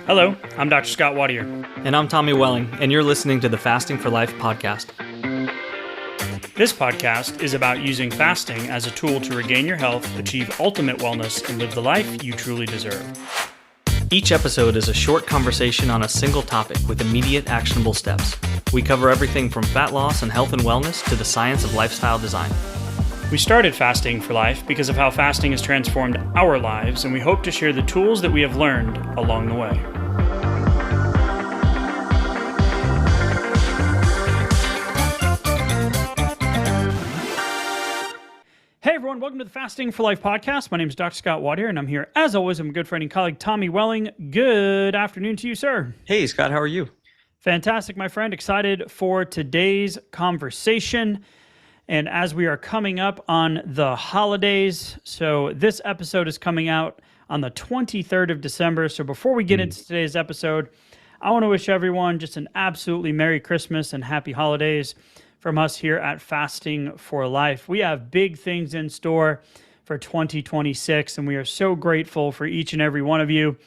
Hello, I'm Dr. Scott Watier. And I'm Tommy Welling, and you're listening to the Fasting for Life podcast. This podcast is about using fasting as a tool to regain your health, achieve ultimate wellness, and live the life you truly deserve. Each episode is a short conversation on a single topic with immediate actionable steps. We cover everything from fat loss and health and wellness to the science of lifestyle design. We started Fasting for Life because of how fasting has transformed our lives, and we hope to share the tools that we have learned along the way. Hey everyone, welcome to the Fasting for Life podcast. My name is Dr. Scott Watier, and I'm here, as always, with my good friend and colleague, Tommy Welling. Good afternoon to you, sir. Hey, Scott, how are you? Fantastic, my friend. Excited for today's conversation. And as we are coming up on the holidays, so this episode is coming out on the 23rd of December. So before we get into today's episode, I want to wish everyone just an absolutely Merry Christmas and Happy Holidays from us here at Fasting for Life. We have big things in store for 2026, and we are so grateful for each and every one of you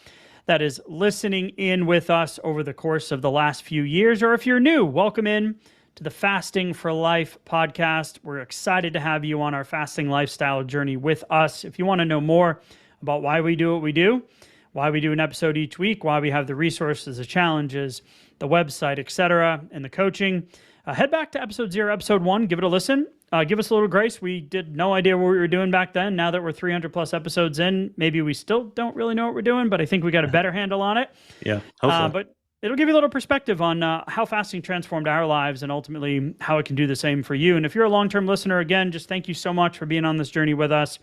that is listening in with us over the course of the last few years. Or if you're new, welcome in to the Fasting for Life podcast. We're excited to have you on our fasting lifestyle journey with us. If you want to know more about why we do what we do, why we do an episode each week, why we have the resources, the challenges, the website, etc., and the coaching, head back to episode 0, episode 1, give it a listen. Give us a little grace. We did no idea what we were doing back then. Now that we're 300 plus episodes in, maybe we still don't really know what we're doing, but I think we got a better handle on it. Yeah, hopefully. But it'll give you a little perspective on how fasting transformed our lives and ultimately how it can do the same for you. And if you're a long-term listener, again, just thank you so much for being on this journey with us.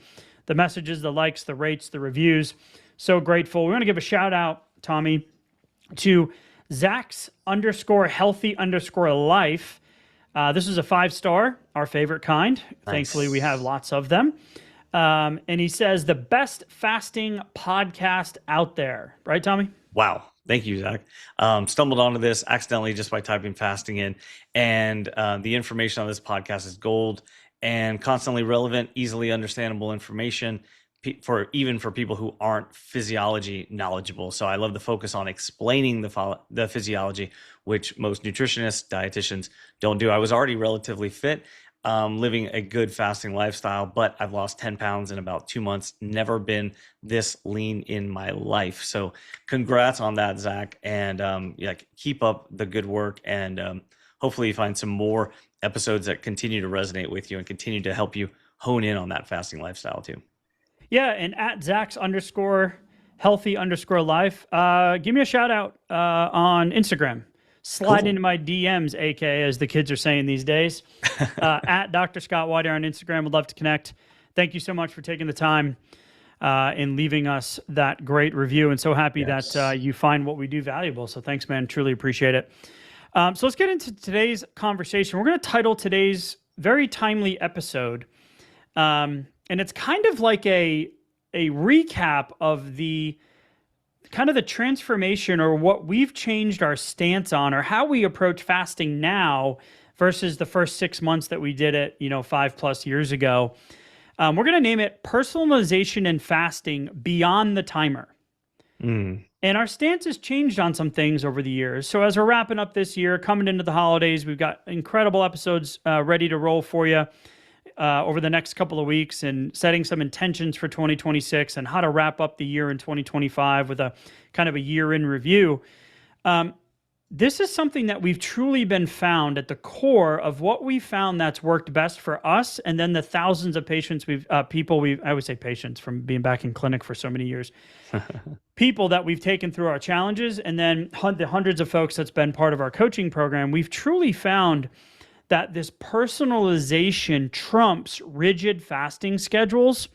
The messages, the likes, the rates, the reviews, so grateful. We want to give a shout out, Tommy, to Zach's_healthy_life. This is a 5-star, our favorite kind. Nice. Thankfully, we have lots of them. And he says, the best fasting podcast out there. Right, Tommy? Wow. Thank you, Zach. Stumbled onto this accidentally just by typing fasting in. And the information on this podcast is gold and constantly relevant, easily understandable information for people who aren't physiology knowledgeable. So I love the focus on explaining the physiology, which most nutritionists, dietitians don't do. I was already relatively fit, living a good fasting lifestyle, but I've lost 10 pounds in about 2 months. Never been this lean in my life. So congrats on that, Zach. And keep up the good work. And hopefully you find some more episodes that continue to resonate with you and continue to help you hone in on that fasting lifestyle too. Yeah, and at Zach's_healthy_life, give me a shout out on Instagram. Slide into my DMs, aka as the kids are saying these days. At Dr. Scott Watier on Instagram. Would love to connect. Thank you so much for taking the time and leaving us that great review. And so happy that you find what we do valuable. So thanks, man. Truly appreciate it. So let's get into today's conversation. We're going to title today's very timely episode. And it's kind of like a recap of the kind of the transformation or what we've changed our stance on or how we approach fasting now versus the first 6 months that we did it, 5+ years ago. We're going to name it Personalization and Fasting Beyond the Timer. And our stance has changed on some things over the years. So as we're wrapping up this year, coming into the holidays, we've got incredible episodes ready to roll for you over the next couple of weeks and setting some intentions for 2026 and how to wrap up the year in 2025 with a kind of a year in review. This is something that we've truly been found at the core of what we found that's worked best for us. And then the thousands of patients I would say patients from being back in clinic for so many years, people that we've taken through our challenges. And then the hundreds of folks that's been part of our coaching program, we've truly found that this personalization trumps rigid fasting schedules.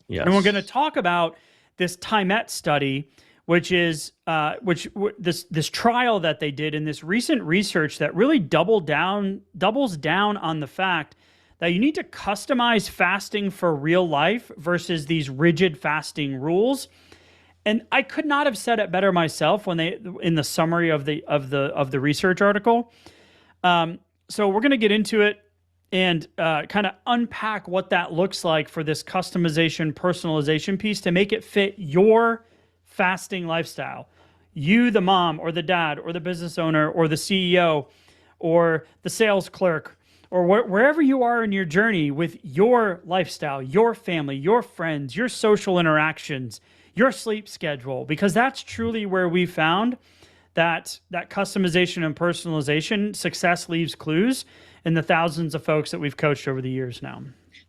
Yes. And we're going to talk about this TimIt study, which is this trial that they did in this recent research that really doubles down on the fact that you need to customize fasting for real life versus these rigid fasting rules. And I could not have said it better myself when in the summary of the research article. So we're going to get into it and kind of unpack what that looks like for this customization, personalization piece to make it fit your fasting lifestyle. You, the mom or the dad or the business owner or the CEO or the sales clerk or wherever you are in your journey with your lifestyle, your family, your friends, your social interactions, your sleep schedule, because that's truly where we found that customization and personalization success leaves clues in the thousands of folks that we've coached over the years now.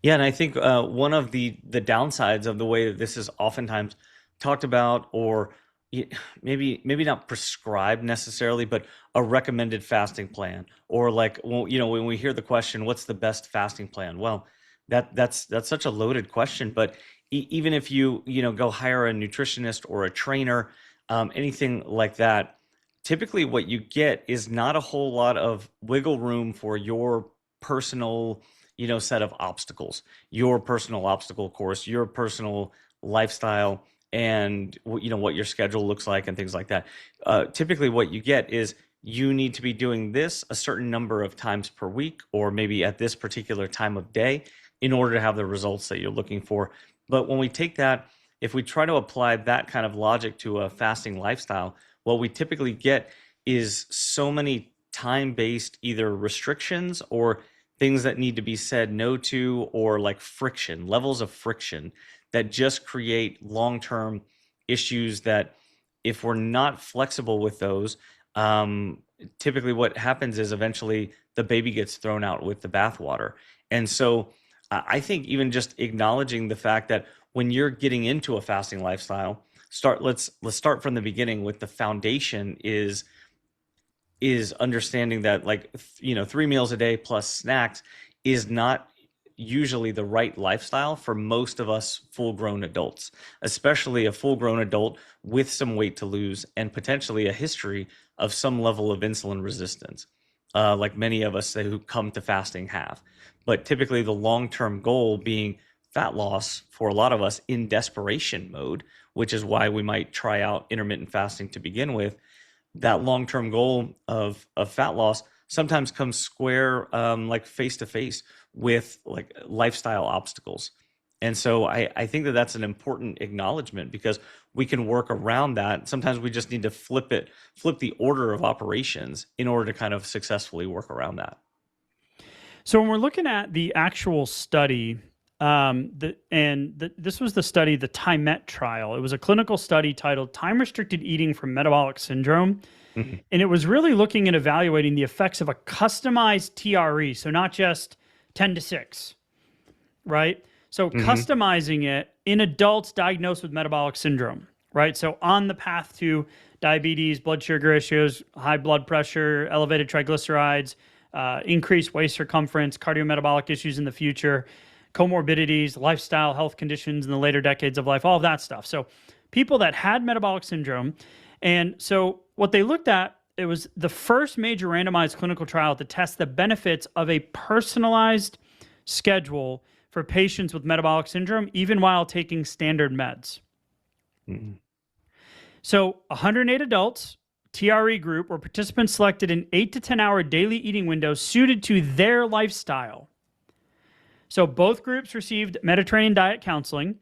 Yeah, and I think one of the downsides of the way that this is oftentimes talked about, or maybe not prescribed necessarily, but a recommended fasting plan, or like, well, when we hear the question, "What's the best fasting plan?" Well, that's such a loaded question. But even if you go hire a nutritionist or a trainer, anything like that, typically what you get is not a whole lot of wiggle room for your personal set of obstacles, your personal obstacle course, your personal lifestyle, and what your schedule looks like and things like that. Typically what you get is you need to be doing this a certain number of times per week, or maybe at this particular time of day, in order to have the results that you're looking for. But when we take that, if we try to apply that kind of logic to a fasting lifestyle, what we typically get is so many time-based either restrictions or things that need to be said no to, or like friction, levels of friction that just create long-term issues that, if we're not flexible with those, typically what happens is eventually the baby gets thrown out with the bathwater. And so I think even just acknowledging the fact that when you're getting into a fasting lifestyle, let's start from the beginning with the foundation is understanding that, like, 3 meals a day plus snacks is not usually the right lifestyle for most of us full grown adults, especially a full grown adult with some weight to lose and potentially a history of some level of insulin resistance, like many of us who come to fasting have. But typically the long term goal being fat loss for a lot of us in desperation mode, which is why we might try out intermittent fasting to begin with. That long-term goal of fat loss sometimes comes square, like face to face with like lifestyle obstacles. And so I think that that's an important acknowledgement, because we can work around that. Sometimes we just need to flip the order of operations in order to kind of successfully work around that. So when we're looking at the actual study, this was the study, the TimIt trial. It was a clinical study titled "Time Restricted Eating for Metabolic Syndrome," Mhm. and it was really looking at evaluating the effects of a customized TRE. So not just 10-6, right? So Mhm. customizing it in adults diagnosed with metabolic syndrome, right? So on the path to diabetes, blood sugar issues, high blood pressure, elevated triglycerides, increased waist circumference, cardiometabolic issues in the future, comorbidities, lifestyle health conditions in the later decades of life, all of that stuff. So people that had metabolic syndrome. And so what they looked at, it was the first major randomized clinical trial to test the benefits of a personalized schedule for patients with metabolic syndrome, even while taking standard meds. Mhm. So 108 adults, TRE group, were participants selected an 8 to 10 hour daily eating window suited to their lifestyle. So both groups received Mediterranean diet counseling,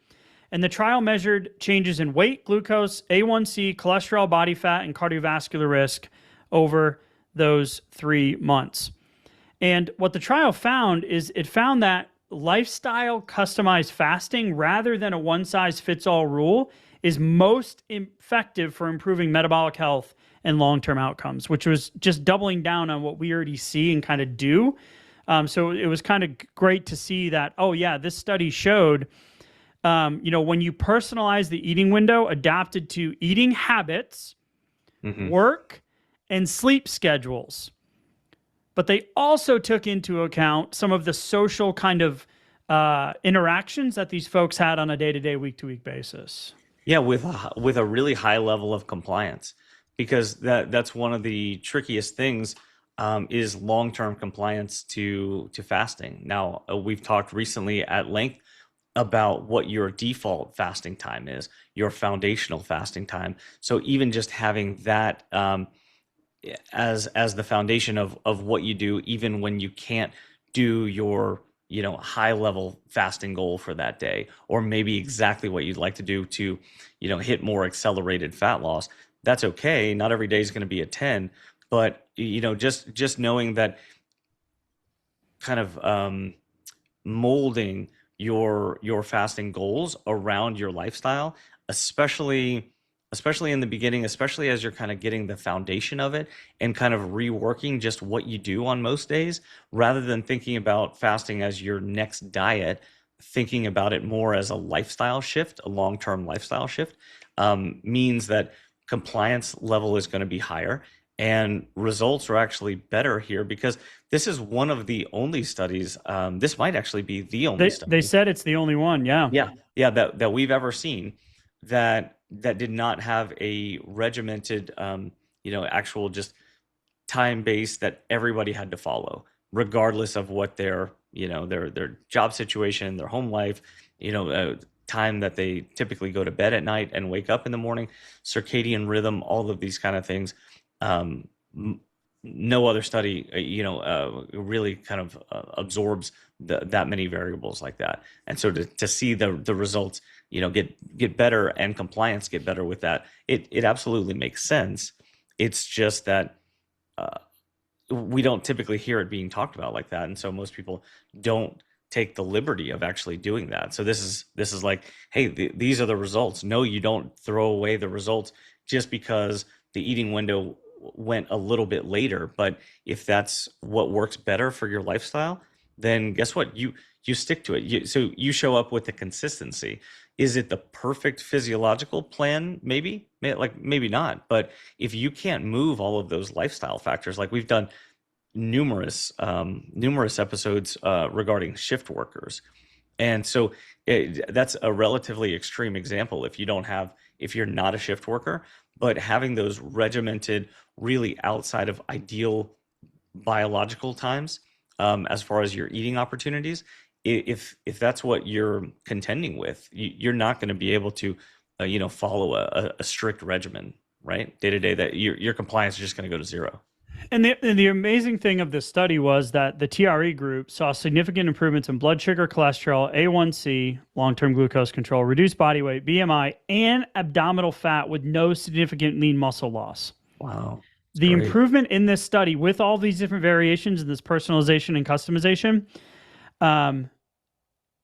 and the trial measured changes in weight, glucose, A1C, cholesterol, body fat, and cardiovascular risk over those 3 months. And what the trial found is it found that lifestyle customized fasting, rather than a one-size-fits-all rule, is most effective for improving metabolic health and long-term outcomes, which was just doubling down on what we already see and kind of do. So it was kind of great to see that, oh yeah, this study showed, when you personalize the eating window adapted to eating habits, Mhm. work, and sleep schedules. But they also took into account some of the social kind of interactions that these folks had on a day-to-day, week-to-week basis. Yeah, with a really high level of compliance, because that's one of the trickiest things, is long-term compliance to fasting. Now, we've talked recently at length about what your default fasting time is, your foundational fasting time. So even just having that, as the foundation of what you do, even when you can't do high level fasting goal for that day, or maybe exactly what you'd like to do to, hit more accelerated fat loss. That's okay. Not every day is going to be a 10, but just knowing that kind of molding your fasting goals around your lifestyle, especially in the beginning, especially as you're kind of getting the foundation of it and kind of reworking just what you do on most days, rather than thinking about fasting as your next diet, thinking about it more as a lifestyle shift, a long-term lifestyle shift, means that compliance level is going to be higher and results are actually better here, because this is one of the only studies. This might actually be the only They study. said it's the only one. Yeah. Yeah, that we've ever seen that did not have a regimented, actual just time base that everybody had to follow, regardless of what their job situation, their home life, time that they typically go to bed at night and wake up in the morning, circadian rhythm, all of these kind of things. Um, no other study, really kind of absorbs that many variables like that. And so to see the results, get better and compliance get better with that, it absolutely makes sense. It's just that we don't typically hear it being talked about like that, and so most people don't take the liberty of actually doing that. So this is like, hey, these are the results. No, you don't throw away the results just because the eating window went a little bit later. But if that's what works better for your lifestyle, then guess what? You stick to it. So you show up with the consistency. Is it the perfect physiological plan? Maybe, maybe not. But if you can't move all of those lifestyle factors, like we've done numerous episodes regarding shift workers, and so that's a relatively extreme example. If you're not a shift worker, but having those regimented, really outside of ideal biological times, as far as your eating opportunities, if that's what you're contending with, you're not going to be able to, follow a strict regimen, right? Day to day, that your compliance is just going to go to zero. And the amazing thing of this study was that the TRE group saw significant improvements in blood sugar, cholesterol, A1C, long-term glucose control, reduced body weight, BMI, and abdominal fat with no significant lean muscle loss. Wow. The Great. improvement in this study, with all these different variations in this personalization and customization,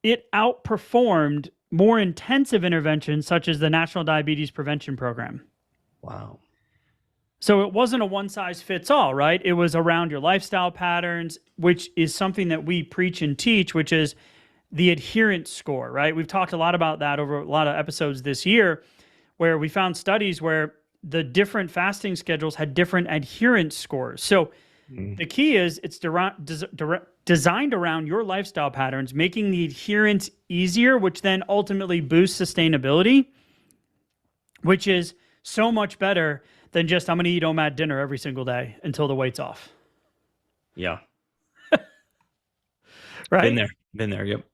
it outperformed more intensive interventions such as the National Diabetes Prevention Program. Wow. So it wasn't a one size fits all, right? It was around your lifestyle patterns, which is something that we preach and teach, which is the adherence score, right? We've talked a lot about that over a lot of episodes this year, where we found studies where the different fasting schedules had different adherence scores. So the key is it's designed around your lifestyle patterns, making the adherence easier, which then ultimately boosts sustainability, which is so much better than just I'm going to eat OMAD dinner every single day until the weight's off. Yeah. Right? Been there. Yep.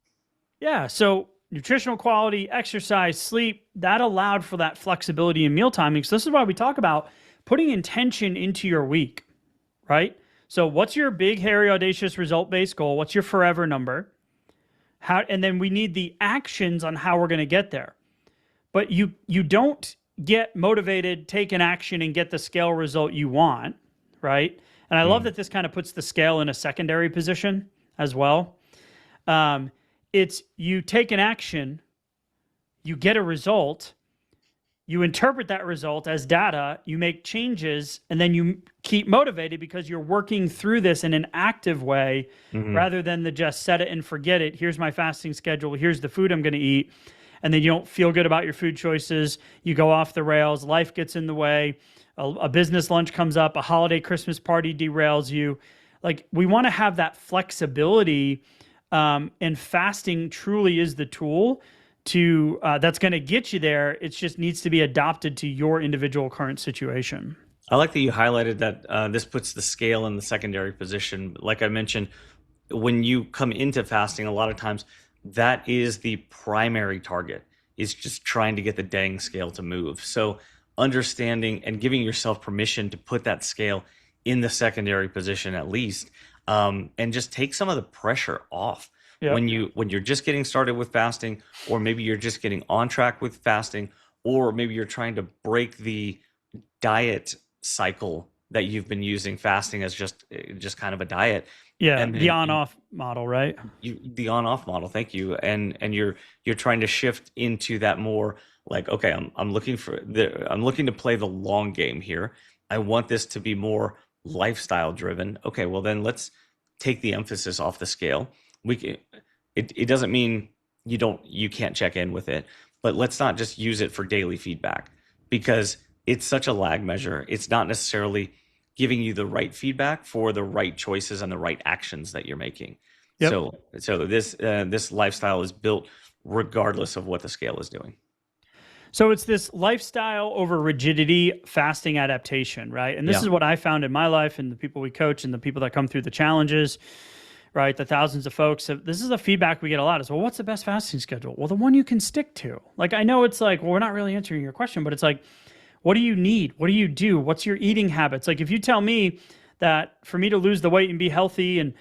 Yeah. So nutritional quality, exercise, sleep, that allowed for that flexibility in meal timing. So this is why we talk about putting intention into your week, right? So what's your big, hairy, audacious, result-based goal? What's your forever number? And then we need the actions on how we're going to get there. But you don't get motivated, take an action, and get the scale result you want, right? And I love that this kind of puts the scale in a secondary position as well. It's you take an action, you get a result, you interpret that result as data, you make changes, and then you keep motivated because you're working through this in an active way rather than the just set it and forget it. Here's my fasting schedule. Here's the food I'm going to eat. And then you don't feel good about your food choices. You go off the rails. Life gets in the way. A business lunch comes up. A holiday Christmas party derails you. Like, we want to have that flexibility, and fasting truly is the tool to that's going to get you there. It just needs to be adopted to your individual current situation. I like that you highlighted that this puts the scale in the secondary position. Like I mentioned, when you come into fasting, a lot of times that is the primary target, is just trying to get the dang scale to move. So understanding and giving yourself permission to put that scale in the secondary position at least, and just take some of the pressure off Yep. When you're just getting started with fasting, or maybe you're just getting on track with fasting, or maybe you're trying to break the diet cycle that you've been using fasting as just kind of a diet, Yeah. and The then on off model, right? the on off model, thank you, and you're trying to shift into that more like, okay, I'm looking to play the long game here. I want this to be more lifestyle driven. Okay, well then let's take the emphasis off the scale. We can, it doesn't mean you can't check in with it, but let's not just use it for daily feedback, because it's such a lag measure. It's not necessarily giving you the right feedback for the right choices and the right actions that you're making. Yep. So this lifestyle is built regardless of what the scale is doing. So it's this lifestyle over rigidity fasting adaptation, right? And this Yeah. is what I found in my life and the people we coach and the people that come through the challenges, right? The thousands of folks. This is a feedback we get a lot is, well, what's the best fasting schedule? Well, the one you can stick to. Like, I know it's like, well, we're not really answering your question, but it's like, what do you need? What do you do? What's your eating habits? Like, if you tell me that for me to lose the weight and be healthy and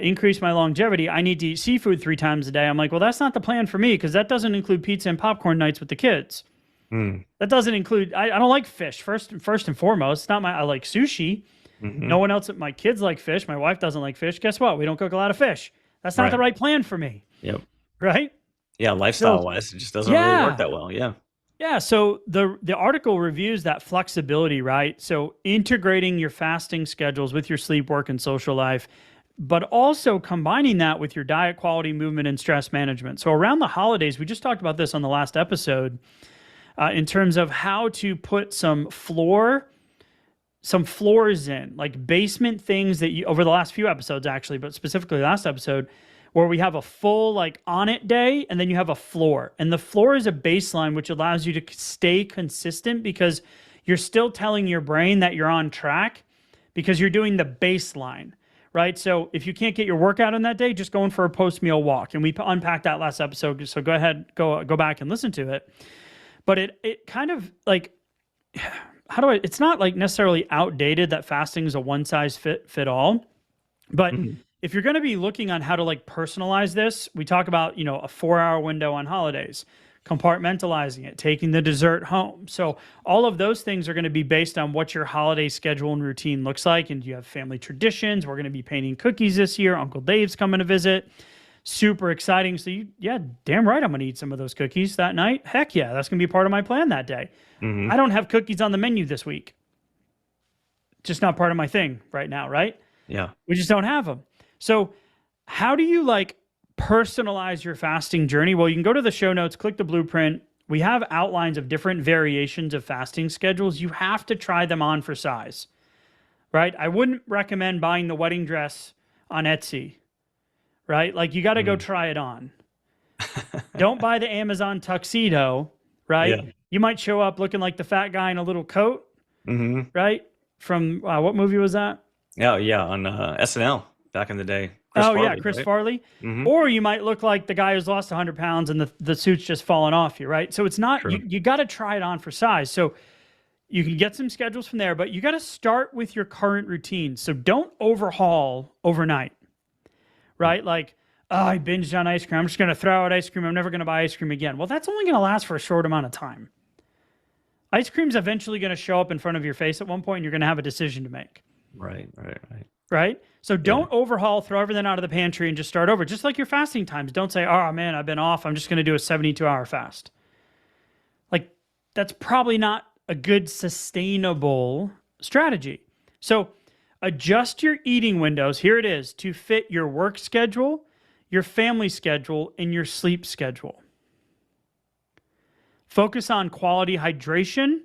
increase my longevity, I need to eat seafood 3 times a day. I'm like, well, that's not the plan for me, because that doesn't include pizza and popcorn nights with the kids. Mm. That doesn't include. I don't like fish. First and foremost, it's not my. I like sushi. Mm-hmm. No one else. My kids like fish. My wife doesn't like fish. Guess what? We don't cook a lot of fish. That's not the right plan for me. Yep. Right. Yeah, lifestyle wise, it just doesn't really work that well. Yeah. Yeah. So the article reviews that flexibility, right? So integrating your fasting schedules with your sleep, work, and social life, but also combining that with your diet, quality, movement, and stress management. So around the holidays, we just talked about this on the last episode. In terms of how to put some floors in, like basement things that you, over the last few episodes actually, but specifically last episode, where we have a full like on it day and then you have a floor. And the floor is a baseline, which allows you to stay consistent because you're still telling your brain that you're on track because you're doing the baseline, right? So if you can't get your workout on that day, just going for a post-meal walk. And we unpacked that last episode. So go ahead, go back and listen to it. But it kind of like, it's not like necessarily outdated that fasting is a one size fit all. But if you're going to be looking on how to like personalize this, we talk about, a 4-hour window on holidays, compartmentalizing it, taking the dessert home. So all of those things are going to be based on what your holiday schedule and routine looks like. And you have family traditions. We're going to be painting cookies this year. Uncle Dave's coming to visit. Super exciting. So damn right, I'm going to eat some of those cookies that night. Heck yeah, that's going to be part of my plan that day. I don't have cookies on the menu this week. Just not part of my thing right now, right? Yeah. We just don't have them. So how do you like personalize your fasting journey? Well, you can go to the show notes, click the blueprint. We have outlines of different variations of fasting schedules. You have to try them on for size, right? I wouldn't recommend buying the wedding dress on Etsy. Right? Like you got to go try it on. Don't buy the Amazon tuxedo, right? Yeah. You might show up looking like the fat guy in a little coat, right? From what movie was that? Yeah, on SNL back in the day. Chris Farley. Or you might look like the guy who's lost 100 pounds and the suit's just falling off you, right? So it's not, you got to try it on for size. So you can get some schedules from there, but you got to start with your current routine. So don't overhaul overnight. Right? Like, I binged on ice cream. I'm just going to throw out ice cream. I'm never going to buy ice cream again. Well, that's only going to last for a short amount of time. Ice cream's eventually going to show up in front of your face at one point, and you're going to have a decision to make. Right? So don't overhaul, throw everything out of the pantry, and just start over. Just like your fasting times. Don't say, oh, man, I've been off. I'm just going to do a 72-hour fast. Like, that's probably not a good, sustainable strategy. So adjust your eating windows, here it is, to fit your work schedule, your family schedule, and your sleep schedule. Focus on quality hydration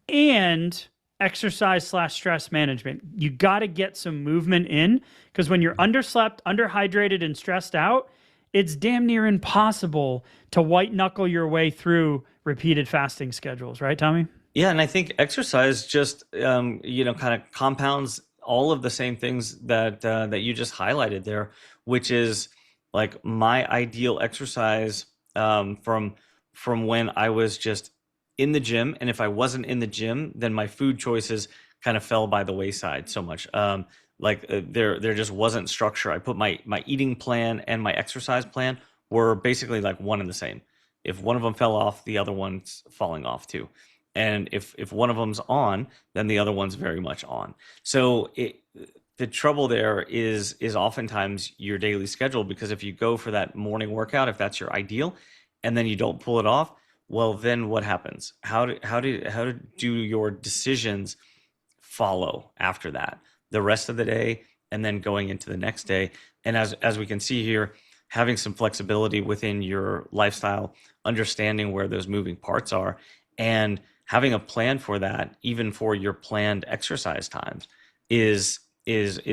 and exercise/stress management. You got to get some movement in, because when you're underslept, underhydrated, and stressed out, it's damn near impossible to white knuckle your way through repeated fasting schedules, right, Tommy? Yeah, and I think exercise just kind of compounds all of the same things that that you just highlighted there, which is like my ideal exercise from when I was just in the gym, and if I wasn't in the gym, then my food choices kind of fell by the wayside so much. Like there just wasn't structure. I put my eating plan and my exercise plan were basically like one and the same. If one of them fell off, the other one's falling off too. And if one of them's on, then the other one's very much on. So the trouble there is oftentimes your daily schedule, because if you go for that morning workout, if that's your ideal, and then you don't pull it off, well, then what happens? How do your decisions follow after that, the rest of the day, and then going into the next day? And as we can see here, having some flexibility within your lifestyle, understanding where those moving parts are, and having a plan for that, even for your planned exercise times, is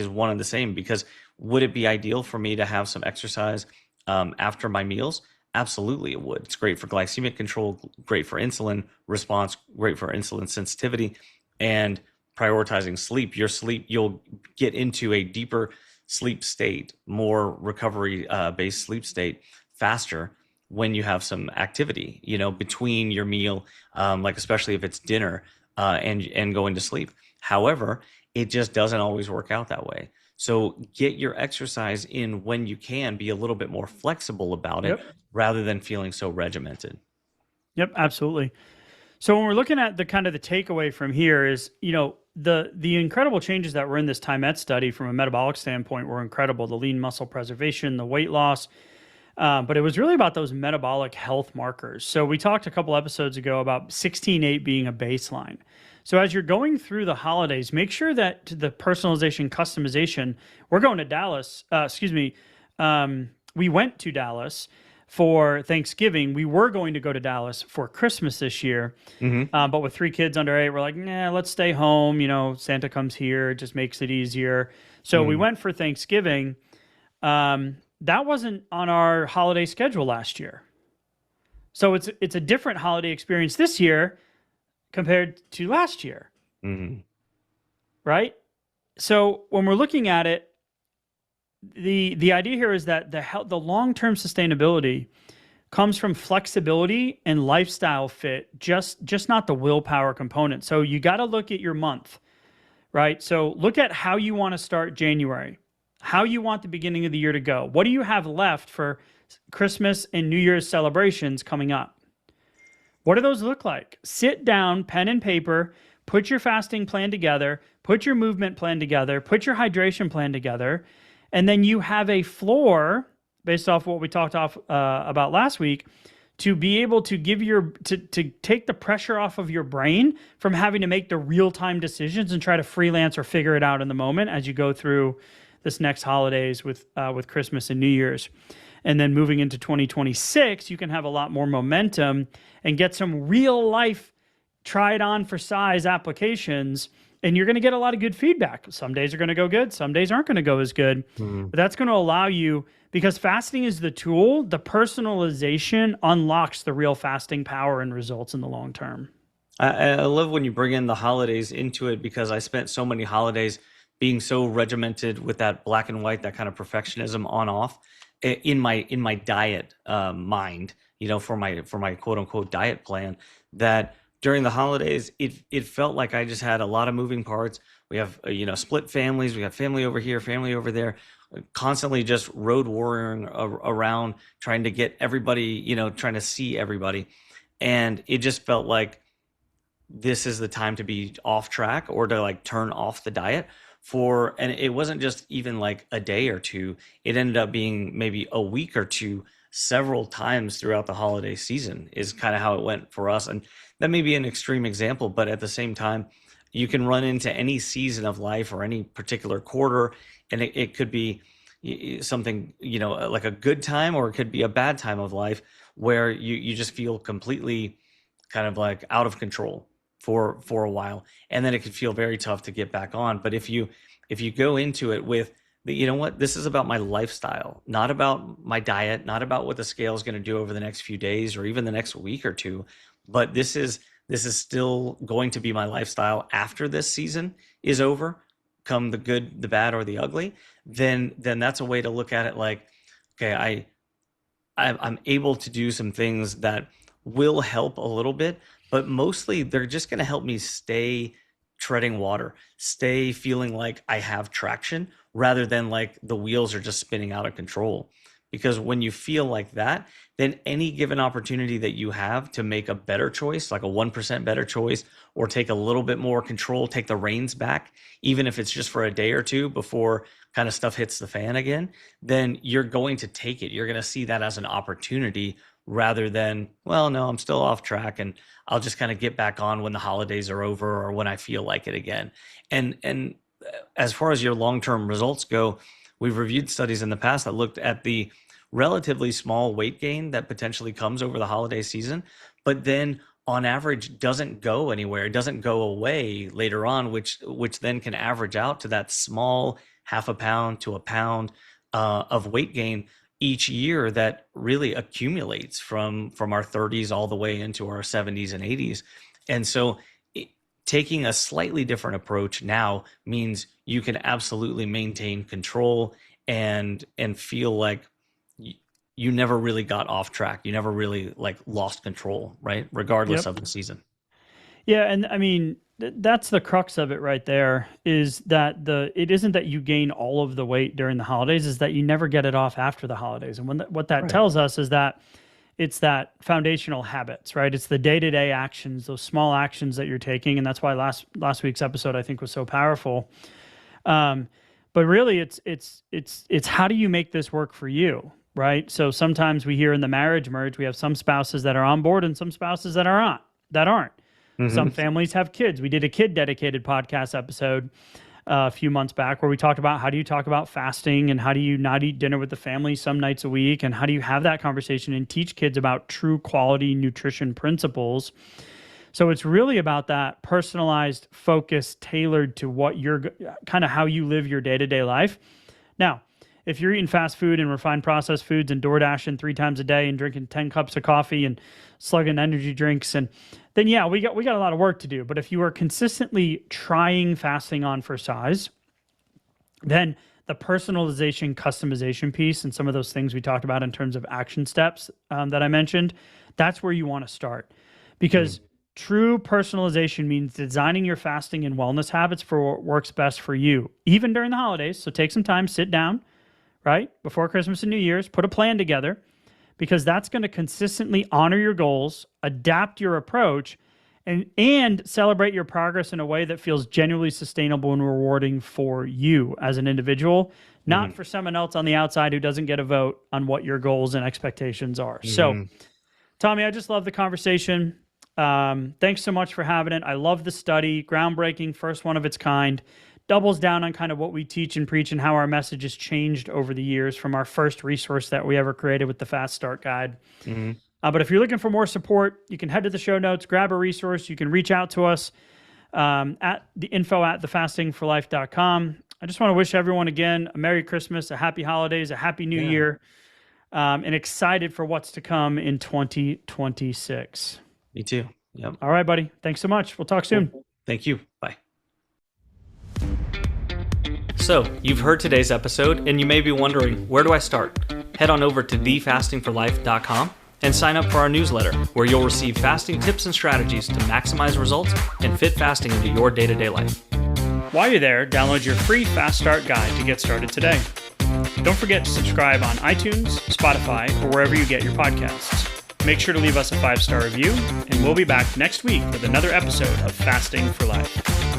one and the same. Because would it be ideal for me to have some exercise after my meals? Absolutely, it would. It's great for glycemic control, great for insulin response, great for insulin sensitivity, and prioritizing sleep. Your sleep, you'll get into a deeper sleep state, more recovery based sleep state faster when you have some activity, between your meal, like especially if it's dinner, and going to sleep. However, it just doesn't always work out that way. So get your exercise in when you can. Be a little bit more flexible about it, Yep. rather than feeling so regimented. Yep, absolutely. So when we're looking at the kind of the takeaway from here is, the incredible changes that were in this TimIt study from a metabolic standpoint were incredible. The lean muscle preservation, the weight loss, but it was really about those metabolic health markers. So we talked a couple episodes ago about 16-8 being a baseline. So as you're going through the holidays, make sure that the personalization, customization, we're going to Dallas, we went to Dallas for Thanksgiving. We were going to go to Dallas for Christmas this year. But with 3 kids under 8, we're like, nah, let's stay home. Santa comes here, it just makes it easier. So we went for Thanksgiving. That wasn't on our holiday schedule last year. So it's a different holiday experience this year compared to last year. Right? So when we're looking at it, the idea here is that the long-term sustainability comes from flexibility and lifestyle fit, just not the willpower component. So you got to look at your month, right? So look at how you want to start January, how you want the beginning of the year to go. What do you have left for Christmas and New Year's celebrations coming up? What do those look like? Sit down, pen and paper, put your fasting plan together, put your movement plan together, put your hydration plan together, and then you have a floor based off what we talked about last week, to be able to to take the pressure off of your brain from having to make the real-time decisions and try to freelance or figure it out in the moment as you go through this next holidays with Christmas and New Year's. And then moving into 2026, you can have a lot more momentum and get some real life try it on for size applications, and you're going to get a lot of good feedback. Some days are going to go good, some days aren't going to go as good. But that's going to allow you, because fasting is the tool, the personalization unlocks the real fasting power and results in the long term. I love when you bring in the holidays into it, because I spent so many holidays being so regimented with that black and white, that kind of perfectionism on off in my diet mind, for my quote unquote diet plan, that during the holidays, it felt like I just had a lot of moving parts. We have split families. We have family over here, family over there, constantly just road warring around, trying to get everybody, trying to see everybody, and it just felt like this is the time to be off track, or to like turn off the diet and it wasn't just even like a day or two. It ended up being maybe a week or two, several times throughout the holiday season, is kind of how it went for us. And that may be an extreme example, but at the same time, you can run into any season of life or any particular quarter, and it could be something, like a good time, or it could be a bad time of life, where you just feel completely kind of like out of control for a while, and then it can feel very tough to get back on. But if you go into it with what, this is about my lifestyle, not about my diet, not about what the scale is going to do over the next few days or even the next week or two, but this is still going to be my lifestyle after this season is over, come the good, the bad, or the ugly, then that's a way to look at it. Like, okay, I'm able to do some things that will help a little bit, but mostly they're just going to help me stay treading water. Stay feeling like I have traction rather than like the wheels are just spinning out of control. Because when you feel like that, then any given opportunity that you have to make a better choice, like a 1% better choice, or take a little bit more control, take the reins back, even if it's just for a day or two before kind of stuff hits the fan again, then you're going to take it. You're going to see that as an opportunity rather than, well, no, I'm still off track and I'll just kind of get back on when the holidays are over or when I feel like it again. And as far as your long-term results go, we've reviewed studies in the past that looked at the relatively small weight gain that potentially comes over the holiday season, but then on average doesn't go anywhere. It doesn't go away later on, which then can average out to that small half a pound to a pound of weight gain each year that really accumulates from our 30s all the way into our 70s and 80s. And so taking a slightly different approach now means you can absolutely maintain control and feel like you never really got off track. You never really like lost control, right? Regardless of the season. Yeah. And I mean, that's the crux of it right there, is that it isn't that you gain all of the weight during the holidays, is that you never get it off after the holidays. And what that tells us is that it's that foundational habits, right? It's the day-to-day actions, those small actions that you're taking. And that's why last week's episode, I think, was so powerful. But really it's how do you make this work for you? Right. So sometimes we hear in the marriage merge, we have some spouses that are on board and some spouses that aren't. Mm-hmm. Some families have kids. We did a kid dedicated podcast episode a few months back where we talked about how do you talk about fasting and how do you not eat dinner with the family some nights a week, and how do you have that conversation and teach kids about true quality nutrition principles. So it's really about that personalized focus tailored to what you're kind of how you live your day-to-day life. Now, if you're eating fast food and refined processed foods and DoorDashing 3 times a day and drinking 10 cups of coffee and slugging energy drinks, and then yeah, we got a lot of work to do. But if you are consistently trying fasting on for size, then the personalization, customization piece, and some of those things we talked about in terms of action steps that I mentioned, that's where you want to start. Because true personalization means designing your fasting and wellness habits for what works best for you, even during the holidays. So take some time, sit down, right? Before Christmas and New Year's, put a plan together, because that's going to consistently honor your goals, adapt your approach, and celebrate your progress in a way that feels genuinely sustainable and rewarding for you as an individual, not for someone else on the outside who doesn't get a vote on what your goals and expectations are. So, Tommy, I just love the conversation. Thanks so much for having it. I love the study, groundbreaking, first one of its kind. Doubles down on kind of what we teach and preach and how our message has changed over the years from our first resource that we ever created with the Fast Start Guide. But if you're looking for more support, you can head to the show notes, grab a resource. You can reach out to us at the info@thefastingforlife.com. I just want to wish everyone again a Merry Christmas, a Happy Holidays, a Happy New Year, and excited for what's to come in 2026. Me too. Yep. All right, buddy. Thanks so much. We'll talk soon. Thank you. Bye. So, you've heard today's episode, and you may be wondering, where do I start? Head on over to thefastingforlife.com and sign up for our newsletter, where you'll receive fasting tips and strategies to maximize results and fit fasting into your day-to-day life. While you're there, download your free Fast Start Guide to get started today. Don't forget to subscribe on iTunes, Spotify, or wherever you get your podcasts. Make sure to leave us a 5-star review, and we'll be back next week with another episode of Fasting for Life.